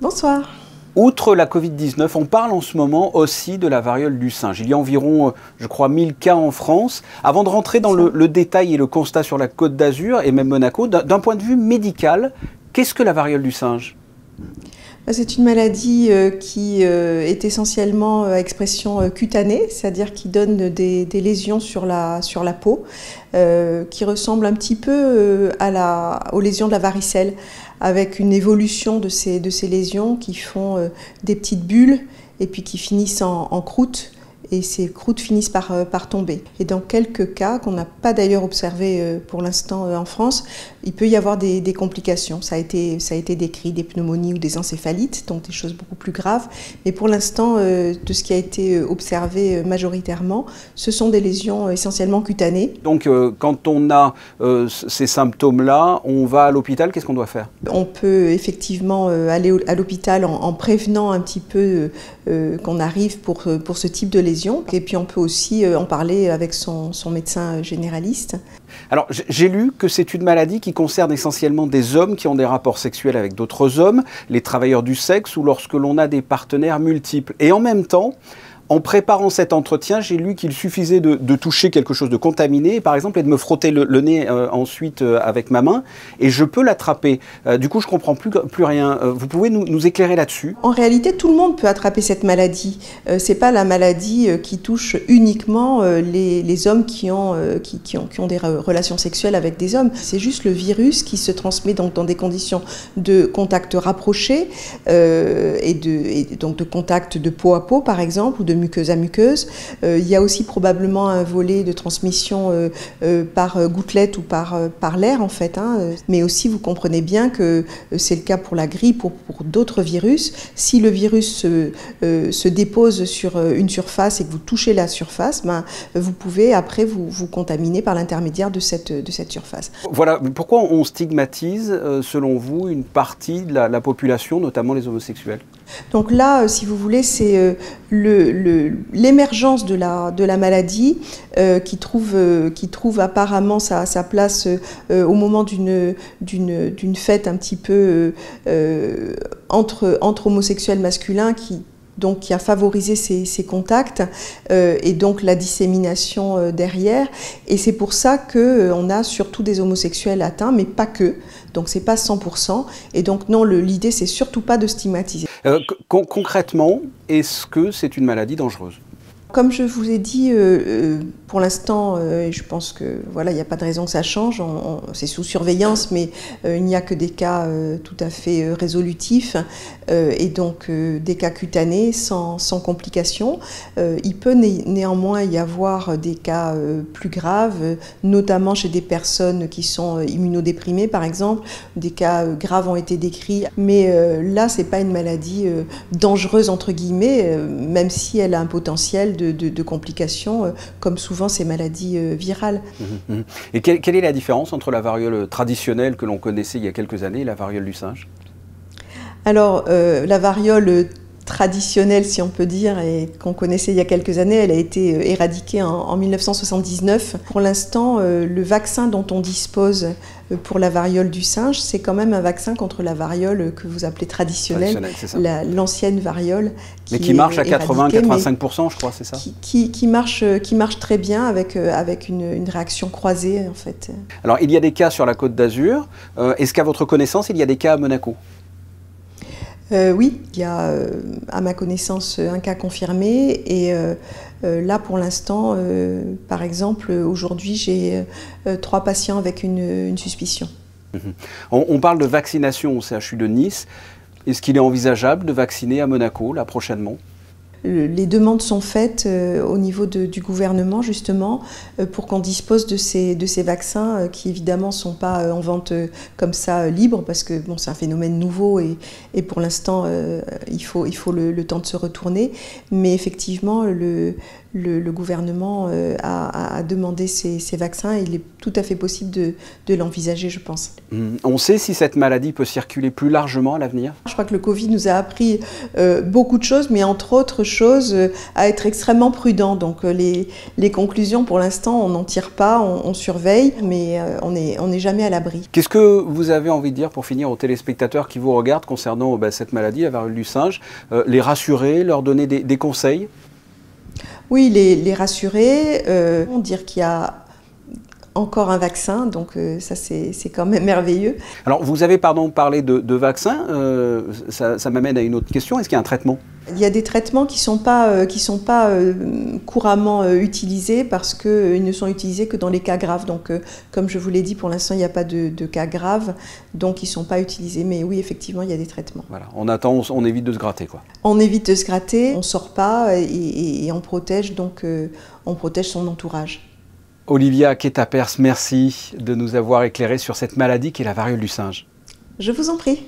Bonsoir. Outre la Covid-19, on parle en ce moment aussi de la variole du singe. Il y a environ, je crois, 1000 cas en France. Avant de rentrer dans le détail et le constat sur la Côte d'Azur et même Monaco, d'un point de vue médical, qu'est-ce que la variole du singe ? C'est une maladie qui est essentiellement à expression cutanée, c'est-à-dire qui donne des lésions sur la peau, qui ressemblent un petit peu aux lésions de la varicelle, avec une évolution de ces lésions qui font des petites bulles et puis qui finissent en croûte. Et ces croûtes finissent par tomber. Et dans quelques cas, qu'on n'a pas d'ailleurs observé pour l'instant en France, il peut y avoir des complications. Ça a été décrit, des pneumonies ou des encéphalites, donc des choses beaucoup plus graves. Mais pour l'instant, de ce qui a été observé majoritairement, ce sont des lésions essentiellement cutanées. Donc quand on a ces symptômes-là, on va à l'hôpital, qu'est-ce qu'on doit faire ? On peut effectivement aller à l'hôpital en prévenant un petit peu qu'on arrive pour ce type de lésions. Et puis on peut aussi en parler avec son médecin généraliste. Alors j'ai lu que c'est une maladie qui concerne essentiellement des hommes qui ont des rapports sexuels avec d'autres hommes, les travailleurs du sexe ou lorsque l'on a des partenaires multiples. Et en même temps, en préparant cet entretien, j'ai lu qu'il suffisait de toucher quelque chose de contaminé, par exemple, et de me frotter le nez ensuite avec ma main, et je peux l'attraper. Du coup, je ne comprends plus rien. Vous pouvez nous écairer là-dessus ? En réalité, tout le monde peut attraper cette maladie. Ce n'est pas la maladie qui touche uniquement les hommes qui ont des relations sexuelles avec des hommes. C'est juste le virus qui se transmet donc dans des conditions de contact rapproché et donc de contact de peau à peau, par exemple, ou de muqueuse à muqueuse. Il y a aussi probablement un volet de transmission par gouttelette ou par l'air, en fait. Mais aussi, vous comprenez bien que c'est le cas pour la grippe ou pour d'autres virus. Si le virus se dépose sur une surface et que vous touchez la surface, vous pouvez après vous contaminer par l'intermédiaire de cette surface. Voilà, pourquoi on stigmatise, selon vous, une partie de la population, notamment les homosexuels ? Donc là, si vous voulez, c'est l'émergence de la maladie qui trouve apparemment sa place au moment d'une fête un petit peu entre homosexuels masculins qui a favorisé ces contacts et donc la dissémination derrière. Et c'est pour ça qu'on a surtout des homosexuels atteints, mais pas que. Donc c'est pas 100%. Et donc non, l'idée c'est surtout pas de stigmatiser. Concrètement, est-ce que c'est une maladie dangereuse ? Comme je vous ai dit, pour l'instant, je pense que voilà, il n'y a pas de raison que ça change. C'est sous surveillance, mais il n'y a que des cas tout à fait résolutifs et donc des cas cutanés sans complications. Il peut néanmoins y avoir des cas plus graves, notamment chez des personnes qui sont immunodéprimées, par exemple. Des cas graves ont été décrits, mais là, c'est pas une maladie dangereuse entre guillemets, même si elle a un potentiel de complications, comme souvent ces maladies virales. Et quelle est la différence entre la variole traditionnelle que l'on connaissait il y a quelques années et la variole du singe ? Alors, la variole traditionnelle, si on peut dire, et qu'on connaissait il y a quelques années, elle a été éradiquée en 1979. Pour l'instant, le vaccin dont on dispose pour la variole du singe, c'est quand même un vaccin contre la variole que vous appelez traditionnelle, l'ancienne variole. Mais qui marche à 80-85%, je crois, c'est ça ? Qui marche très bien avec une réaction croisée, en fait. Alors, il y a des cas sur la Côte d'Azur. Est-ce qu'à votre connaissance, il y a des cas à Monaco ? Oui, il y a à ma connaissance un cas confirmé et là pour l'instant, par exemple, aujourd'hui j'ai 3 patients avec une suspicion. On parle de vaccination au CHU de Nice. Est-ce qu'il est envisageable de vacciner à Monaco là prochainement ? Les demandes sont faites au niveau du gouvernement justement pour qu'on dispose de ces vaccins qui évidemment ne sont pas en vente comme ça libre parce que bon, c'est un phénomène nouveau et pour l'instant il faut le temps de se retourner. Mais effectivement le gouvernement a demandé ces vaccins et il est tout à fait possible de l'envisager, je pense. On sait si cette maladie peut circuler plus largement à l'avenir ? Je crois que le Covid nous a appris beaucoup de choses, mais entre autres choses, chose, à être extrêmement prudent. Donc les conclusions, pour l'instant, on n'en tire pas, on surveille, mais on n'est jamais à l'abri. Qu'est-ce que vous avez envie de dire pour finir aux téléspectateurs qui vous regardent concernant cette maladie, la variole du singe? Les rassurer, leur donner des conseils? Oui, les rassurer, dire qu'il y a encore un vaccin, donc ça c'est quand même merveilleux. Alors vous avez parlé de vaccin, ça m'amène à une autre question, est-ce qu'il y a un traitement? Il y a des traitements qui sont pas couramment utilisés parce qu'ils ne sont utilisés que dans les cas graves. Donc comme je vous l'ai dit, pour l'instant il n'y a pas de cas graves, donc ils ne sont pas utilisés. Mais oui, effectivement, il y a des traitements. Voilà, on attend, on évite de se gratter, quoi. On évite de se gratter, on ne sort pas et on protège, donc on protège son entourage. Olivia Quetapers, merci de nous avoir éclairé sur cette maladie qui est la variole du singe. Je vous en prie.